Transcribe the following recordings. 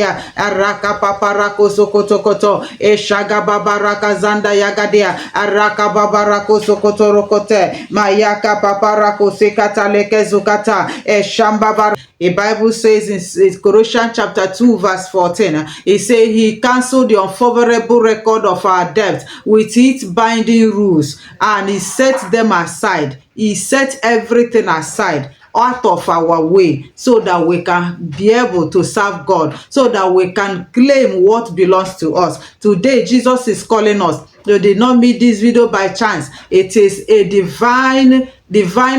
Araka paparako sokotokoto eshaga babaraka zanda yagadia araka babarako sokotorokote mayaka paparako sekata leke zukata eshamba. The Bible says in Colossians chapter 2 verse 14, it says he cancelled the unfavorable record of our debt with its binding rules and he set them aside. He set everything aside out of our way so that we can be able to serve God, so that we can claim what belongs to us. Today, Jesus is calling us. You did not meet this video by chance. It is a divine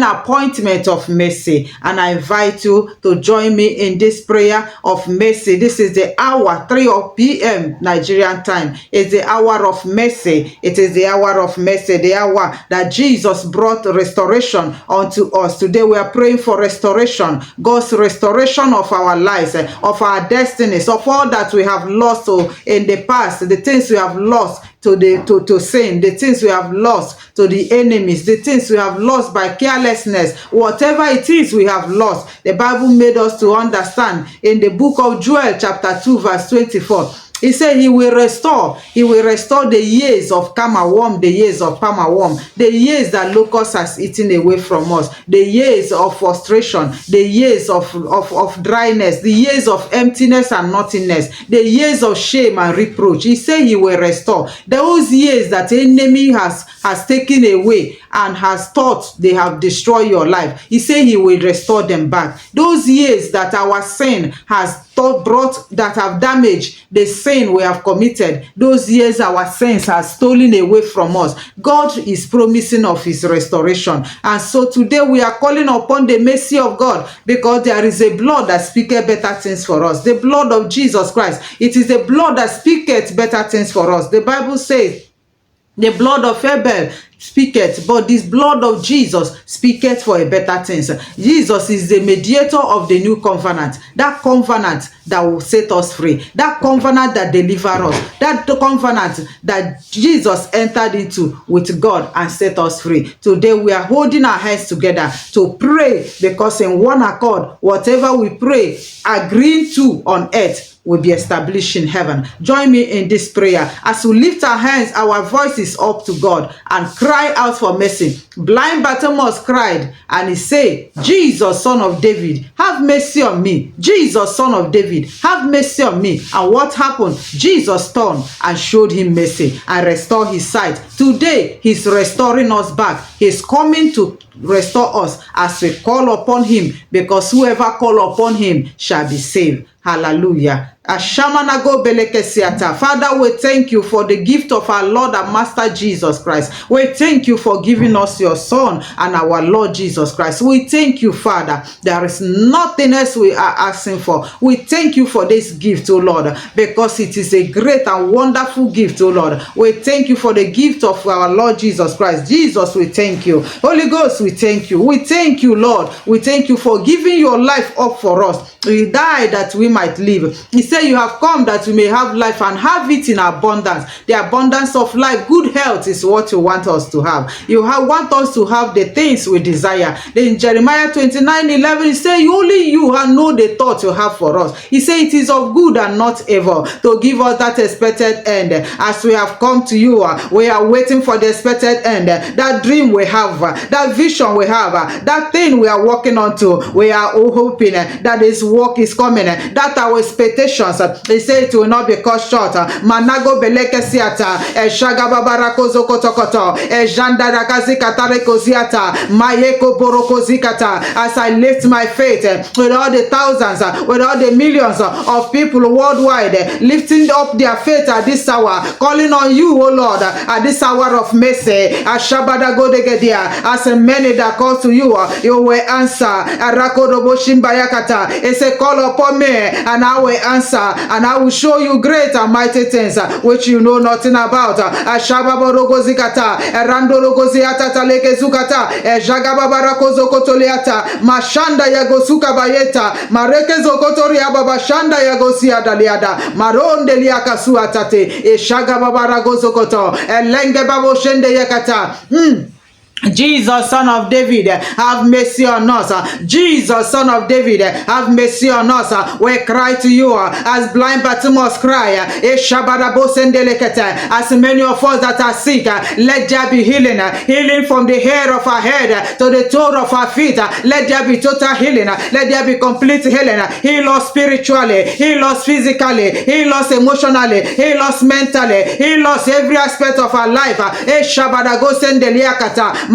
appointment of mercy, and I invite you to join me in this prayer of mercy. This is the hour 3 p.m. Nigerian time. It's the hour of mercy. It is the hour of mercy, the hour that Jesus brought restoration unto us. Today we are praying for restoration, God's restoration of our lives, of our destinies, of all that we have lost in the past, the things we have lost to sin, the things we have lost to the enemies, the things we have lost by carelessness, whatever it is we have lost. The Bible made us to understand in the book of Joel chapter 2 verse 24. He said he will restore the years of worm, the years of worm, the years that locust has eaten away from us, the years of frustration, the years of dryness, the years of emptiness and nothingness, the years of shame and reproach. He said he will restore those years that the enemy has taken away and has thought they have destroyed your life. He said he will restore them back. Those years that our sin has brought, that have damaged the sin we have committed, those years our sins have stolen away from us, God is promising of his restoration. And so today we are calling upon the mercy of God, because there is a blood that speaketh better things for us, the blood of Jesus Christ. It is the blood that speaketh better things for us. The Bible says the blood of Abel speaketh, but this blood of Jesus speaketh for a better things. Jesus is the mediator of the new covenant, that covenant that will set us free, that covenant that delivers us, that covenant that Jesus entered into with God and set us free. Today we are holding our hands together to pray, because in one accord, whatever we pray, agreeing to on earth, will be established in heaven. Join me in this prayer as we lift our hands, our voices up to God, and cry out for mercy. Blind Bartimaeus cried and he said, Jesus, son of David, have mercy on me. Jesus, son of David, have mercy on me. And what happened? Jesus turned and showed him mercy and restored his sight. Today, he's restoring us back. He's coming to restore us as we call upon him, because whoever call upon him shall be saved. Hallelujah. Father, we thank you for the gift of our Lord and Master Jesus Christ. We thank you for giving us your Son and our Lord Jesus Christ. We thank you, Father. There is nothing else we are asking for. We thank you for this gift, O Lord, because it is a great and wonderful gift, O Lord. We thank you for the gift of our Lord Jesus Christ. Jesus, we thank you. Holy Ghost, we thank you. We thank you, Lord. We thank you for giving your life up for us. You died that we might live. He said you have come that we may have life and have it in abundance. The abundance of life, good health is what you want us to have. Want us to have the things we desire. In Jeremiah 29:11, he said, only you know the thoughts you have for us. He said it is of good and not evil, to give us that expected end. As we have come to you, we are waiting for the expected end. That dream we have, that vision we have, that thing we are working on to, we are hoping that this work is coming, that our expectations, they say it will not be cut short. Manago beleke siata, shaga babarako zokotokoto, janda rakazi katareko siata, mayeko boroko zikata. As I lift my faith with all the thousands, with all the millions of people worldwide, lifting up their faith at this hour, calling on you, O Lord, at this hour of mercy. Ashabada godegedia, as many that call to you, you will answer. Arakodobo shimbayakata, it's a call upon me, and I will answer, and I will show you great and mighty things which you know nothing about. Ashababorogozikata, erandorogoziata taleke zukata, ejagababarakozokotoleata, mashanda yagosuka bayeta, mareke zokotori ababashanda yagosia daliada, maronde liakasuatate, eshagababaragozokoto, elenge baboshende yakata. Jesus, son of David, have mercy on us. Jesus, son of David, have mercy on us. We cry to you as blind Bartimaeus cry. As many of us that are sick, let there be healing. Healing from the hair of our head to the toe of our feet. Let there be total healing. Let there be complete healing. Heal us spiritually. Heal us physically. Heal us emotionally. Heal us mentally. Heal us every aspect of our life.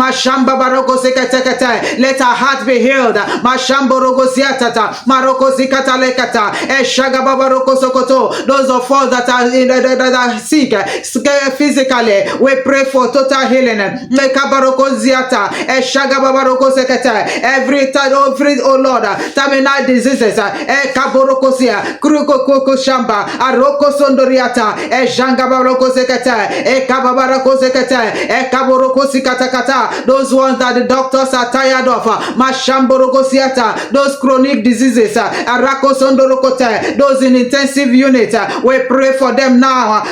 Mashamba baroko sekete. Let our heart be healed. Mashamba rogo siatata. Maroko zikata lekata. Eshaga babaroko sokoto. Those of us that are sick physically, we pray for total healing. Mekabaroko ziata. Eshaga babaroko sekete. Every oh Lord, terminal diseases. Ekaboroko sia. Kruko koko shamba. Aroko sondoriata. Eshanga baroko sekete. Ekabaroko sekete. Ekaboroko sikata kata. Those ones that the doctors are tired of, those chronic diseases, those in intensive units, we pray for them now.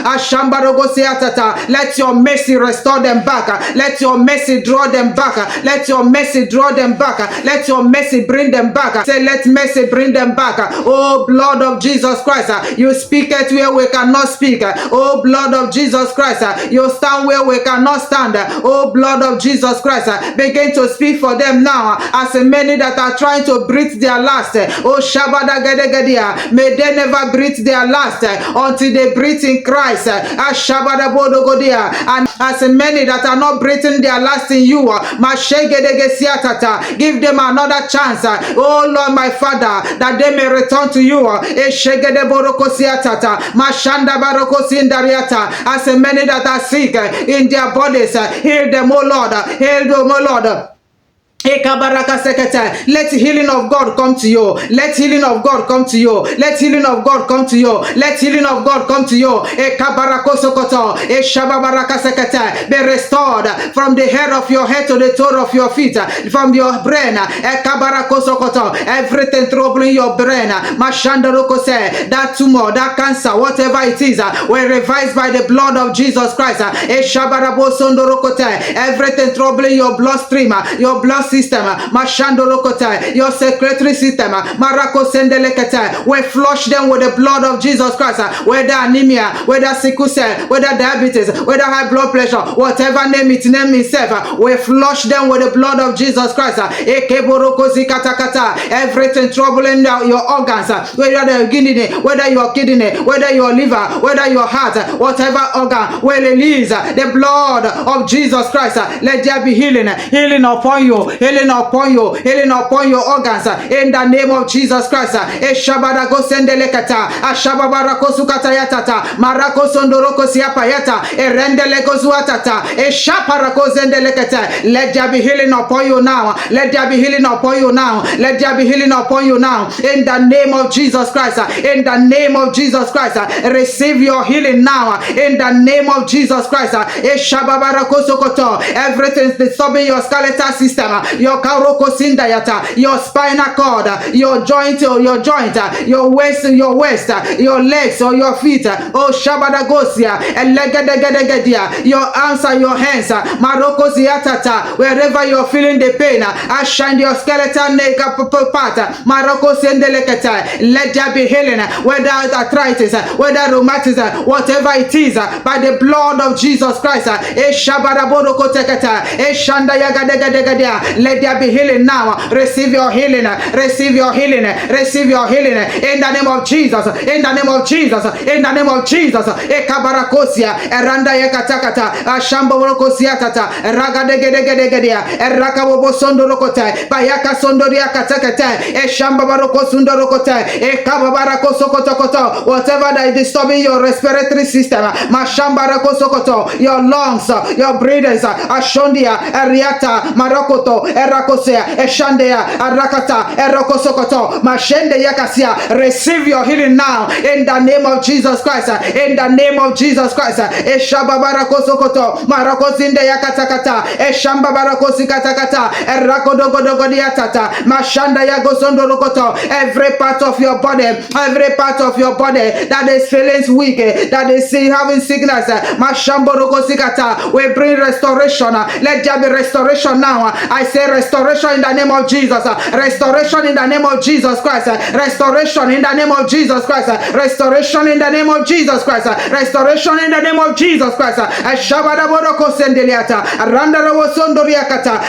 Let your mercy restore them back. Let your mercy draw them back. Let your mercy draw them back. Let your mercy bring them back. Say, let mercy bring them back. Oh, blood of Jesus Christ, you speak it where we cannot speak. Oh, blood of Jesus Christ, you stand where we cannot stand. Oh, blood of Jesus Christ, begin to speak for them now. As many that are trying to breathe their last, oh Shabada Gedegedia, may they never breathe their last until they breathe in Christ. Shabada Bodogodia, and as many that are not breathing their last in you, give them another chance. Oh Lord, my Father, that they may return to you. As many that are sick in their bodies, heal them, oh Lord. Hail them, O Lord. Let healing of God come to you. Let healing of God come to you. Let healing of God come to you. Let healing of God come to you. Be restored from the hair of your head to the toe of your feet, from your brain. Everything troubling your brain. That tumor, that cancer, whatever it is, we revise by the blood of Jesus Christ. Everything troubling your bloodstream, your blood system, your secretory system, we flush them with the blood of Jesus Christ. Whether anemia, whether sickle cell, whether diabetes, whether high blood pressure, whatever name it name itself, we flush them with the blood of Jesus Christ. Everything troubling your organs, whether your kidney, whether your liver, whether your heart, whatever organ, we release the blood of Jesus Christ. Let there be healing upon you, healing upon you, healing upon your organs, in the name of Jesus Christ. Eshabarago sendelekata, ashababarago sukatayatata, marako sondoroko siapayata, erendelego zuatata, eshaparako zendelekata. Let there be healing upon you now. Let there be healing upon you now. Let there be healing upon you now. In the name of Jesus Christ. In the name of Jesus Christ. Receive your healing now. In the name of Jesus Christ. Eshababarako sokoto. Everything disturbing your skeletal system, your karoko sindayata, your spinal cord, your joint, your waist, your legs or your feet. Oh Shabadagosia, and legadegadegadia, your arms and your hands, maroko ziatata, wherever you're feeling the pain, I shine your skeletal neck part, maroko sendelekata. Let there be healing, whether arthritis, whether rheumatism, whatever it is, by the blood of Jesus Christ. Let there be healing now. Receive your healing. Receive your healing. Receive your healing. In the name of Jesus. In the name of Jesus. In the name of Jesus. Ekabarakosia. Eranda yakatakata. Ashamborokosia tata. Ragadegedegedegedia. Erakabobo sondorokota. Bayaka sondoria katakata. Eshambabaroko sundorokota. Ekababarako sokotokoto. Whatever that is disturbing your respiratory system. Mashambarako sokoto. Your lungs. Your breathers. Ashondia. Ariata. Marokoto. Erakosea, Eshandea, Arakata, Erokosokoto, Mashende Yakasia. Receive your healing now in the name of Jesus Christ. In the name of Jesus Christ. Eshababarakosokoto, Marakosinde Yakatakata, Eshambabarakosikata, Erakodogodiatata, Mashanda Yagosondorokoto. Every part of your body, every part of your body that is feeling weak, that is having sickness, Mashamborokosika, we bring restoration. Let there be restoration now. I say restoration in the name of Jesus. Restoration in the name of Jesus Christ. Restoration in the name of Jesus Christ. Restoration in the name of Jesus Christ. Restoration in the name of Jesus Christ.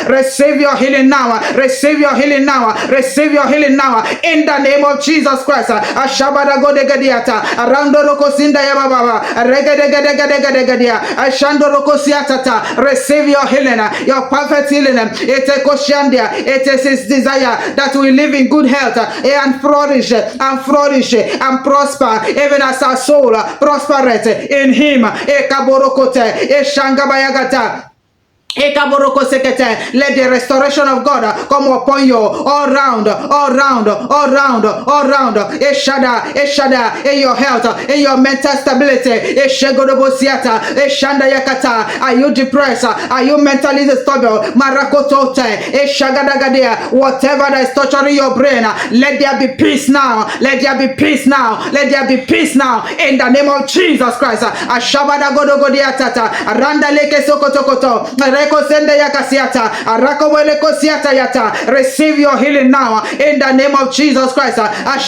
Receive your healing now. Receive your healing now. Receive your healing now. In the name of Jesus Christ. Ashabada Godegadiata. Arandorokosinda Yababa. Regadegadegadegadia. Ashandorokosiatata. Receive your healing. Your perfect healing. It is Koshandia. It is his desire that we live in good health and flourish and prosper, even as our soul prospereth in him. Ekaborokote. Eshangabayagata. Let the restoration of God come upon you all round. Eshada, in your health, in your mental stability. Are you depressed? Are you mentally disturbed? Whatever that is torturing your brain, let there be peace now. Let there be peace now. Let there be peace now. In the name of Jesus Christ. Ashabada Godogodiatata, Randa Leke Sokotokoto. Receive your healing now in the name of Jesus Christ. That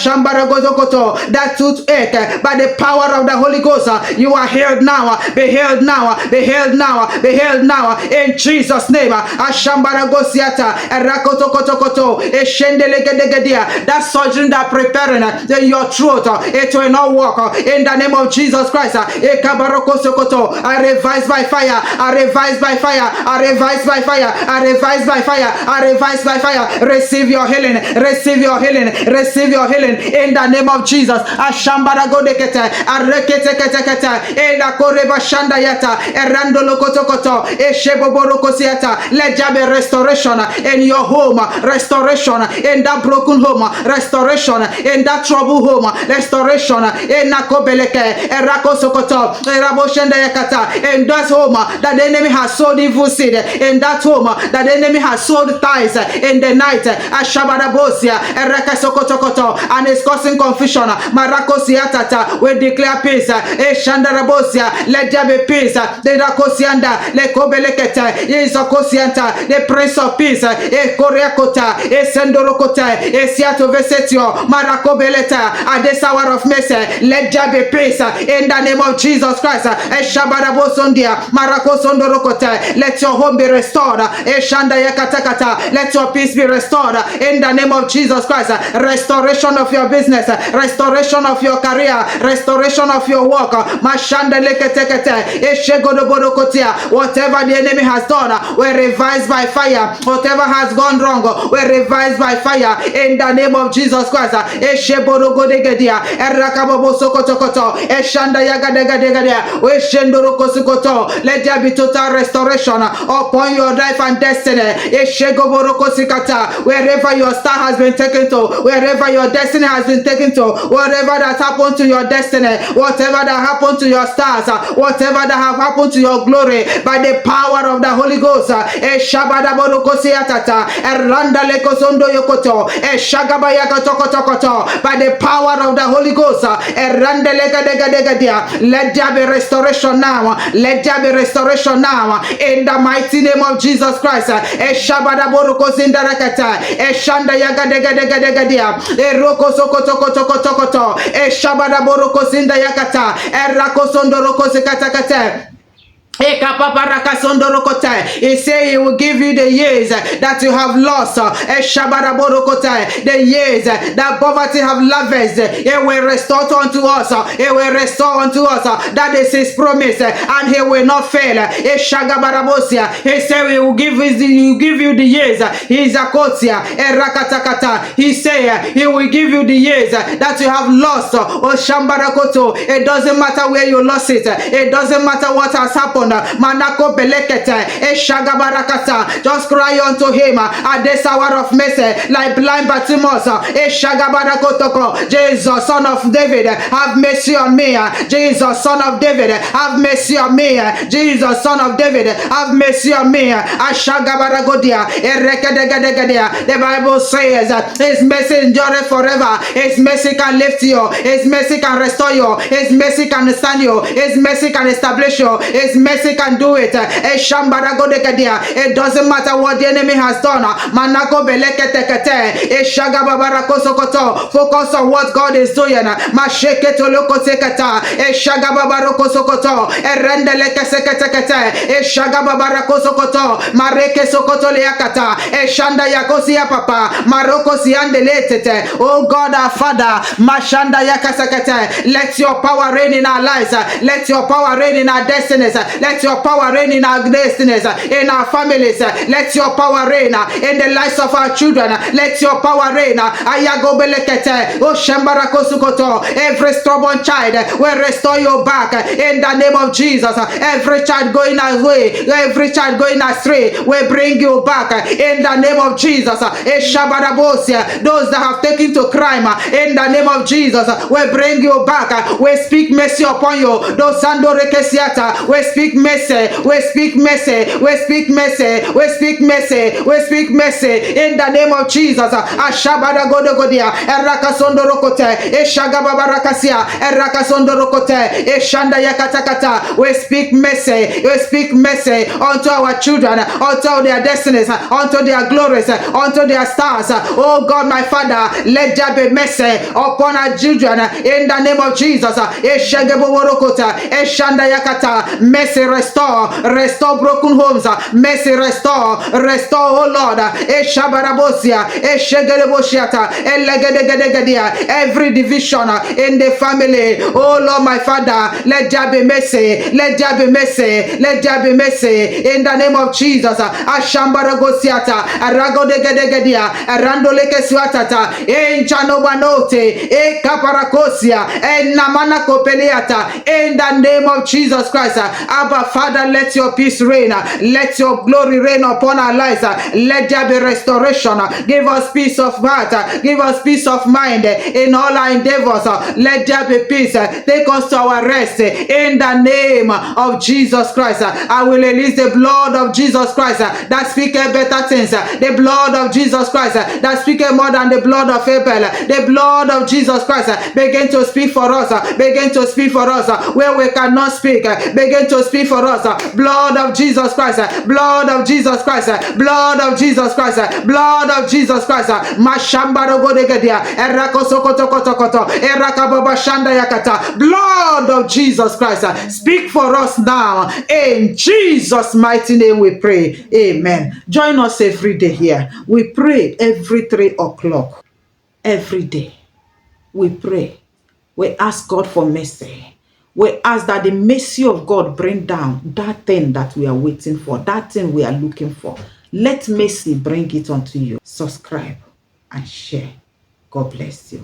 toothache, by the power of the Holy Ghost, you are healed now. Be healed now. Be healed now. Be healed now in Jesus' name. That surgery that preparing in your throat, it will not work in the name of Jesus Christ. I revise by fire. I revise by fire. I revise by fire. I revise by fire. I revise by fire. Receive your healing. Receive your healing. Receive your healing in the name of Jesus. Ashambara godekete. Arekete kete kete. Ela koreba shanda yata. Erando lokoto koto. Esheboboro kosiata. Let there be restoration in your home. Restoration in that broken home. Restoration in that troubled home. Restoration in nakobeleke. Erako sokoto. Erabo shanda yakata. In that home that the enemy has sowed evil seed, in that home that the enemy has sowed ties in the night, Ashabadabosia, Ereka Sokotokoto, and is causing confusion. Marakosiatata, we declare peace. Eshandarabosia, let there be peace. The Rakosianda, Lekobelekete, Isokosianta, the Prince of Peace, Koreakota, Sendorokota, Siato Vesetio, Marakobeleta, at this hour of mercy, let there be peace in the name of Jesus Christ. Eshabadabosondia, Marakosondorokota, let your home be restored. Let your peace be restored in the name of Jesus Christ. Restoration of your business, restoration of your career, restoration of your work. Whatever the enemy has done, we revise by fire. Whatever has gone wrong, we revise by fire in the name of Jesus Christ. Let there be total restoration upon your life and destiny. Wherever your star has been taken to, wherever your destiny has been taken to, whatever that happened to your destiny, whatever that happened to your stars, whatever that have happened to your glory, by the power of the Holy Ghost, by the power of the Holy Ghost, let there be restoration now. Let there be restoration now in the mighty name of Jesus Christ. Eshanda yagadegadadia, Eroko sokotokotokotokoto, Eshabada boroko sinda yakata, Erako sondoroko sekatakate. He said he will give you the years that you have lost. The years that poverty have lavished, he will restore unto us. He will restore unto us. That is his promise, and he will not fail. He said he will give you the years. He is a kotia. He said he will give you the years that you have lost. It doesn't matter where you lost it. It doesn't matter what has happened. stone. Manako belekete. Eshagabarakata. Just cry unto him at this hour of mercy, like blind Bartimaeus. Eshagabarakotoko. Jesus, son of David, have mercy on me. Jesus, son of David, have mercy on me. Jesus, son of David, have mercy on me. Ashagabaragodia. Erekedegedegedia. The Bible says that his mercy endureth forever. His mercy can lift you. His mercy can restore you. His mercy can stand you. His mercy can establish you. His mercy can do it. It doesn't matter what the enemy has done. Manako beleketekete. Eshagababarakosokoto. Focus on what God is doing. Masheketolokosekata. Eshagababarokosokoto. Erendelekeseketekete. Eshagababarakosokoto. Marekesokoto leakata. Eshanda yakosia papa. Maroko siandeletete. Oh God our Father. Mashanda yakasakete. Let your power reign in our lives. Let your power reign in our destinies. Let your power reign in our destinies, in our families. Let your power reign in the lives of our children. Let your power reign. Ayago belekete. Oh Shembarako sukoto. Every stubborn child will restore you back in the name of Jesus. Every child going away, every child going astray will bring you back in the name of Jesus. Those that have taken to crime in the name of Jesus will bring you back. We speak mercy upon you. Those Sando Rekesiata, we speak mercy, we speak mercy, we speak mercy, we speak mercy, we speak mercy in the name of Jesus. Ashabada Godogodia, Erakasondo Rokote, Eshagababarakasia, Erakasondo Rokote, Eshanda Yakatakata. We speak mercy, we speak mercy unto our children, unto their destinies, unto their glories, unto their stars. Oh God, my Father, let there be mercy upon our children in the name of Jesus. Mercy restore, restore broken homes, mercy restore, restore, oh Lord. Every division in the family, oh Lord, my Father, let there be mercy, let there be mercy, let there be mercy in the name of Jesus. Ashambaragosiata, Aragodegedegedia, Randolekeswatata, Enchanobanote, Ekaparakosia, Enamana Kopeliata, in the name of Jesus Christ. Abba Father, let your peace reign, let your glory reign upon our lives. Let there be restoration. Give us peace of heart, give us peace of mind in all our endeavors. Let there be peace. Take us to our rest in the name of Jesus Christ. I will release the blood of Jesus Christ that speaketh better things. The blood of Jesus Christ that speaketh more than the blood of Abel. The blood of Jesus Christ begin to speak for us. Begin to speak for us where we cannot speak. Begin to speak for us. Blood of Jesus Christ. Blood of Jesus Christ. Blood of Jesus Christ. Blood of Jesus Christ. Mashambaro godegedia. Erakosokotokotokoto. Erakababashanda yakata. Blood of Jesus Christ. Speak for us now. In Jesus' mighty name we pray. Amen. Join us every day here. We pray every 3 o'clock. Every day. We pray. We ask God for mercy. We ask that the mercy of God bring down that thing that we are waiting for, that thing we are looking for. Let mercy bring it unto you. Subscribe and share. God bless you.